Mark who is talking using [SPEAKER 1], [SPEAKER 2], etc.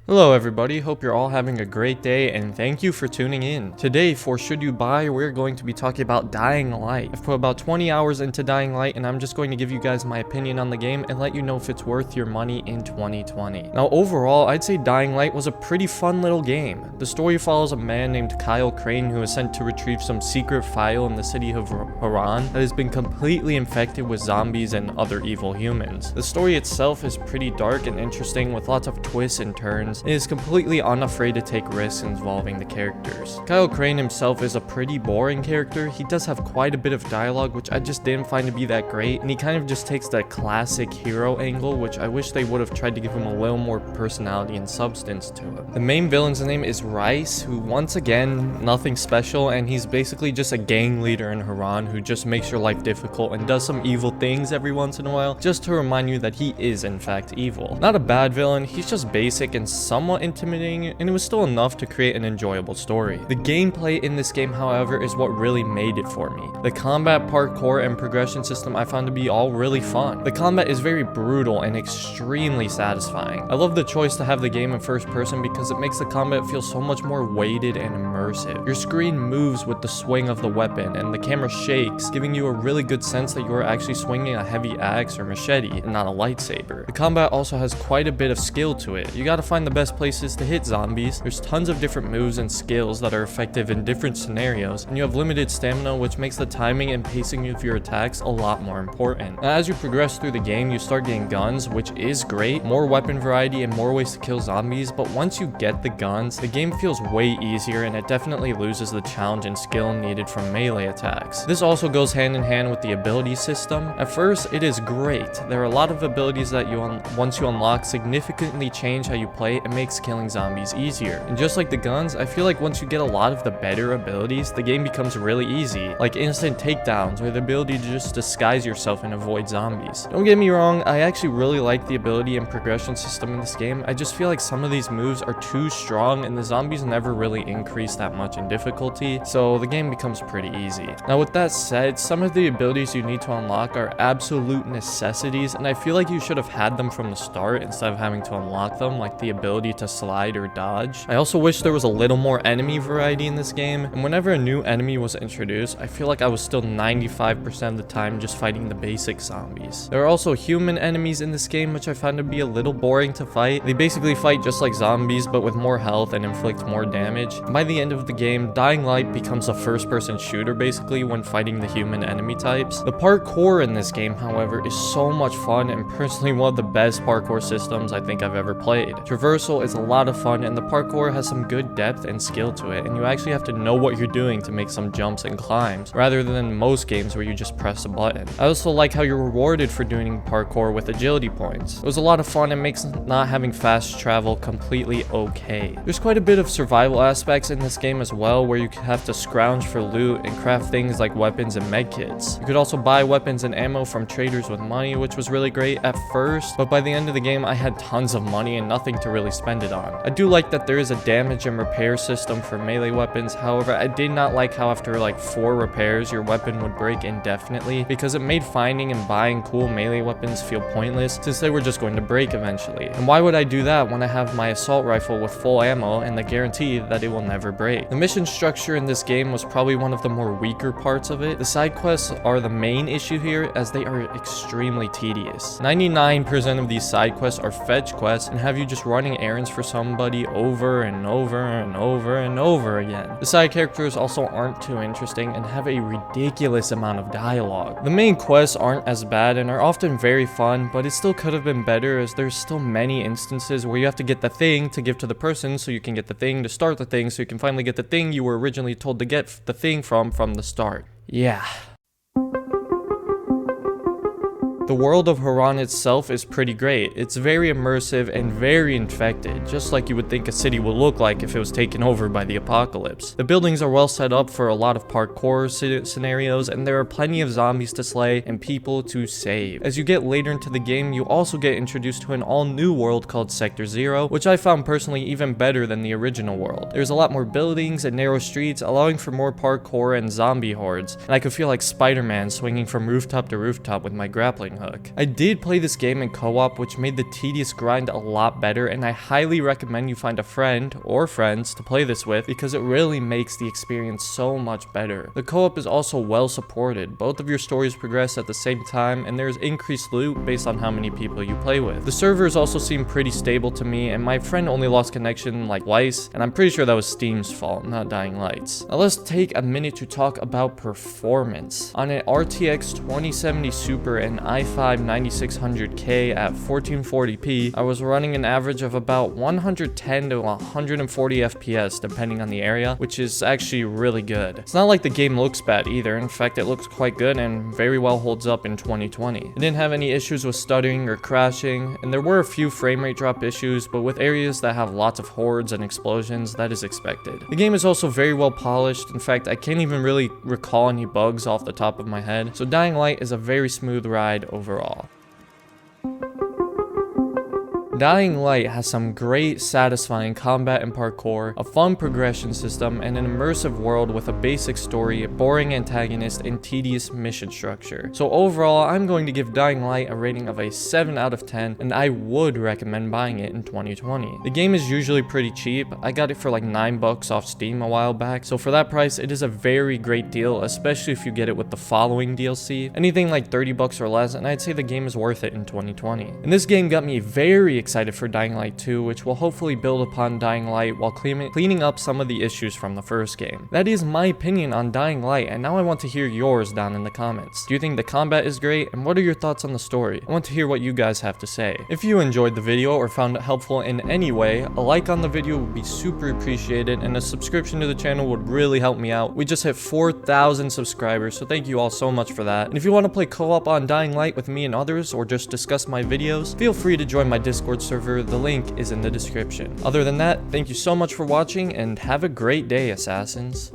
[SPEAKER 1] Hello everybody, hope you're all having a great day and thank you for tuning in. Today for Should You Buy, we're going to be talking about Dying Light. I've put about 20 hours into Dying Light and I'm just going to give you guys my opinion on the game and let you know if it's worth your money in 2020. Now overall, I'd say Dying Light was a pretty fun little game. The story follows a man named Kyle Crane who is sent to retrieve some secret file in the city of Haran that has been completely infected with zombies and other evil humans. The story itself is pretty dark and interesting with lots of twists and turns. And is completely unafraid to take risks involving the characters. Kyle Crane himself is a pretty boring character. He does have quite a bit of dialogue, which I just didn't find to be that great, and he kind of just takes that classic hero angle, which I wish they would have tried to give him a little more personality and substance to him. The main villain's name is Rice, who once again, nothing special, and he's basically just a gang leader in Haran who just makes your life difficult and does some evil things every once in a while, just to remind you that he is in fact evil. Not a bad villain, he's just basic and somewhat intimidating, and it was still enough to create an enjoyable story. The gameplay in this game, however, is what really made it for me. The combat, parkour, and progression system I found to be all really fun. The combat is very brutal and extremely satisfying. I love the choice to have the game in first person because it makes the combat feel so much more weighted and immersive. Your screen moves with the swing of the weapon, and the camera shakes, giving you a really good sense that you are actually swinging a heavy axe or machete and not a lightsaber. The combat also has quite a bit of skill to it. You gotta find the best places to hit zombies. There's tons of different moves and skills that are effective in different scenarios, and you have limited stamina, which makes the timing and pacing of your attacks a lot more important. Now, as you progress through the game, you start getting guns, which is great, more weapon variety and more ways to kill zombies, but once you get the guns, the game feels way easier and it definitely loses the challenge and skill needed from melee attacks. This also goes hand in hand with the ability system. At first, it is great. There are a lot of abilities that once you unlock significantly change how you play and makes killing zombies easier. And just like the guns, I feel like once you get a lot of the better abilities, the game becomes really easy, like instant takedowns or the ability to just disguise yourself and avoid zombies. Don't get me wrong, I actually really like the ability and progression system in this game. I just feel like some of these moves are too strong and the zombies never really increase that much in difficulty, so the game becomes pretty easy. Now with that said, some of the abilities you need to unlock are absolute necessities, and I feel like you should have had them from the start instead of having to unlock them, like the ability to slide or dodge. I also wish there was a little more enemy variety in this game, and whenever a new enemy was introduced, I feel like I was still 95% of the time just fighting the basic zombies. There are also human enemies in this game, which I found to be a little boring to fight. They basically fight just like zombies, but with more health and inflict more damage. By the end of the game, Dying Light becomes a first-person shooter basically when fighting the human enemy types. The parkour in this game, however, is so much fun and personally one of the best parkour systems I think I've ever played. Traversal is a lot of fun and the parkour has some good depth and skill to it, and you actually have to know what you're doing to make some jumps and climbs, rather than most games where you just press a button. I also like how you're rewarded for doing parkour with agility points. It was a lot of fun and makes not having fast travel completely okay. There's quite a bit of survival aspects in this game as well, where you have to scrounge for loot and craft things like weapons and medkits. You could also buy weapons and ammo from traders with money, which was really great at first, but by the end of the game I had tons of money and nothing to really spend it on. I do like that there is a damage and repair system for melee weapons, however I did not like how after like 4 repairs your weapon would break indefinitely, because it made finding and buying cool melee weapons feel pointless since they were just going to break eventually. And why would I do that when I have my assault rifle with full ammo and the guarantee that it will never break? The mission structure in this game was probably one of the more weaker parts of it. The side quests are the main issue here as they are extremely tedious. 99% of these side quests are fetch quests and have you just running errands for somebody over and over and over and over again. The side characters also aren't too interesting and have a ridiculous amount of dialogue. The main quests aren't as bad and are often very fun, but it still could have been better as there's still many instances where you have to get the thing to give to the person so you can get the thing to start the thing so you can finally get the thing you were originally told to get the thing from the start. Yeah. The world of Haran itself is pretty great. It's very immersive and very infected, just like you would think a city would look like if it was taken over by the apocalypse. The buildings are well set up for a lot of parkour scenarios, and there are plenty of zombies to slay and people to save. As you get later into the game, you also get introduced to an all-new world called Sector 0, which I found personally even better than the original world. There's a lot more buildings and narrow streets, allowing for more parkour and zombie hordes, and I could feel like Spider-Man swinging from rooftop to rooftop with my grappling grappling hook. I did play this game in co-op, which made the tedious grind a lot better, and I highly recommend you find a friend or friends to play this with because it really makes the experience so much better. The co-op is also well supported. Both of your stories progress at the same time, and there's increased loot based on how many people you play with. The servers also seem pretty stable to me, and my friend only lost connection like twice, and I'm pretty sure that was Steam's fault, not Dying Light's. Now let's take a minute to talk about performance. On an RTX 2070 Super and i5 9600K at 1440p, I was running an average of about 110 to 140 FPS depending on the area, which is actually really good. It's not like the game looks bad either. In fact, it looks quite good and very well holds up in 2020. It didn't have any issues with stuttering or crashing, and there were a few frame rate drop issues, but with areas that have lots of hordes and explosions, that is expected. The game is also very well polished. In fact, I can't even really recall any bugs off the top of my head, so Dying Light is a very smooth ride overall. Dying Light has some great, satisfying combat and parkour, a fun progression system, and an immersive world with a basic story, a boring antagonist, and tedious mission structure. So overall, I'm going to give Dying Light a rating of a 7 out of 10, and I would recommend buying it in 2020. The game is usually pretty cheap. I got it for like $9 off Steam a while back, so for that price, it is a very great deal, especially if you get it with the following DLC. Anything like $30 or less, and I'd say the game is worth it in 2020. And this game got me very excited for Dying Light 2, which will hopefully build upon Dying Light while cleaning up some of the issues from the first game. That is my opinion on Dying Light, and now I want to hear yours down in the comments. Do you think the combat is great, and what are your thoughts on the story? I want to hear what you guys have to say. If you enjoyed the video or found it helpful in any way, a like on the video would be super appreciated, and a subscription to the channel would really help me out. We just hit 4,000 subscribers, so thank you all so much for that. And if you want to play co-op on Dying Light with me and others, or just discuss my videos, feel free to join my Discord server. The link is in the description. Other than that, thank you so much for watching, and have a great day, Assassins.